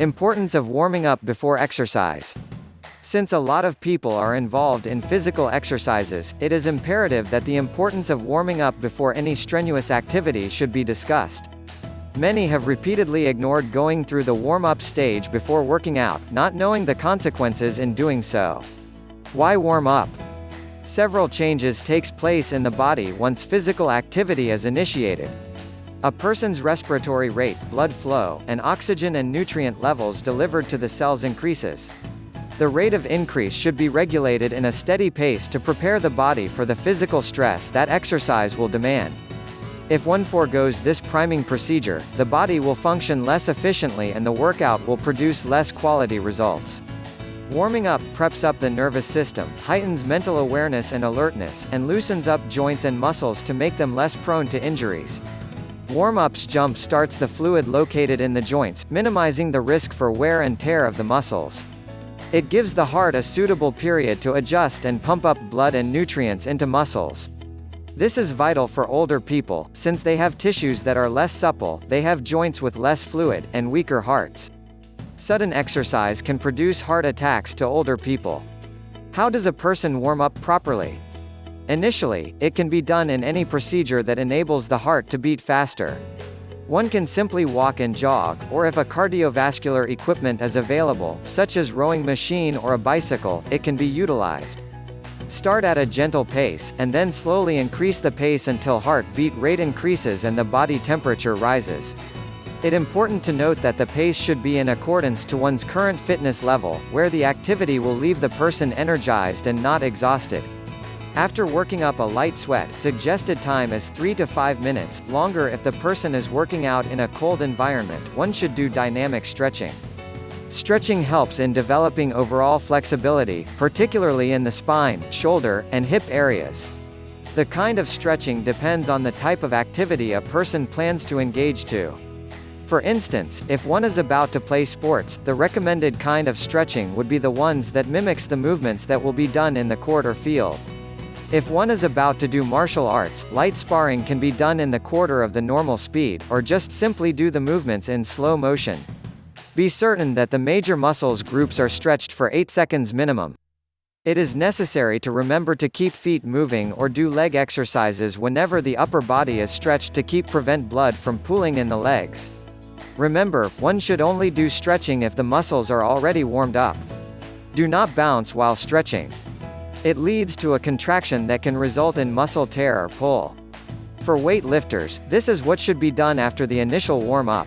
Importance of warming up before exercise. Since a lot of people are involved in physical exercises, it is imperative that the importance of warming up before any strenuous activity should be discussed. Many have repeatedly ignored going through the warm-up stage before working out, not knowing the consequences in doing so. Why warm up? Several changes takes place in the body once physical activity is initiated. A person's respiratory rate, blood flow, and oxygen and nutrient levels delivered to the cells increases. The rate of increase should be regulated in a steady pace to prepare the body for the physical stress that exercise will demand. If one foregoes this priming procedure, the body will function less efficiently and the workout will produce less quality results. Warming up preps up the nervous system, heightens mental awareness and alertness, and loosens up joints and muscles to make them less prone to injuries. Warm-ups jump starts the fluid located in the joints, minimizing the risk for wear and tear of the muscles. It gives the heart a suitable period to adjust and pump up blood and nutrients into muscles. This is vital for older people, since they have tissues that are less supple, they have joints with less fluid, and weaker hearts. Sudden exercise can produce heart attacks to older people. How does a person warm up properly? Initially, it can be done in any procedure that enables the heart to beat faster. One can simply walk and jog, or if a cardiovascular equipment is available, such as rowing machine or a bicycle, it can be utilized. Start at a gentle pace, and then slowly increase the pace until heart beat rate increases and the body temperature rises. It's important to note that the pace should be in accordance to one's current fitness level, where the activity will leave the person energized and not exhausted. After working up a light sweat, suggested time is 3 to 5 minutes, longer if the person is working out in a cold environment. One should do dynamic stretching. Stretching helps in developing overall flexibility, particularly in the spine, shoulder, and hip areas. The kind of stretching depends on the type of activity a person plans to engage to. For instance, if one is about to play sports, the recommended kind of stretching would be the ones that mimics the movements that will be done in the court or field. If one is about to do martial arts, light sparring can be done in the quarter of the normal speed, or just simply do the movements in slow motion. Be certain that the major muscles groups are stretched for 8 seconds minimum. It is necessary to remember to keep feet moving or do leg exercises whenever the upper body is stretched to prevent blood from pooling in the legs. Remember, one should only do stretching if the muscles are already warmed up. Do not bounce while stretching. It leads to a contraction that can result in muscle tear or pull. For weight lifters, this is what should be done after the initial warm-up.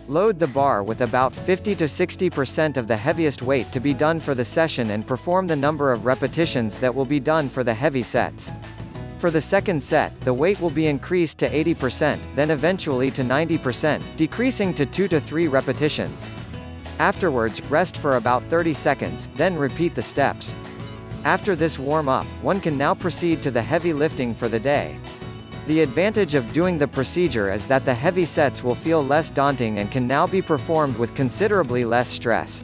Load the bar with about 50 to 60% of the heaviest weight to be done for the session and perform the number of repetitions that will be done for the heavy sets. For the second set, the weight will be increased to 80%, then eventually to 90%, decreasing to 2 to 3 repetitions. Afterwards, rest for about 30 seconds, then repeat the steps. After this warm-up, one can now proceed to the heavy lifting for the day. The advantage of doing the procedure is that the heavy sets will feel less daunting and can now be performed with considerably less stress.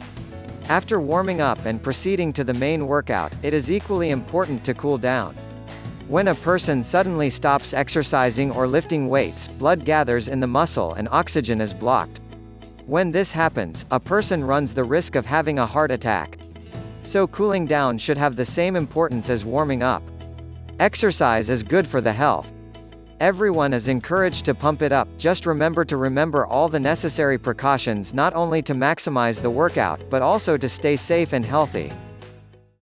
After warming up and proceeding to the main workout, it is equally important to cool down. When a person suddenly stops exercising or lifting weights, blood gathers in the muscle and oxygen is blocked. When this happens, a person runs the risk of having a heart attack. So cooling down should have the same importance as warming up. Exercise is good for the health. Everyone is encouraged to pump it up, just remember all the necessary precautions not only to maximize the workout, but also to stay safe and healthy.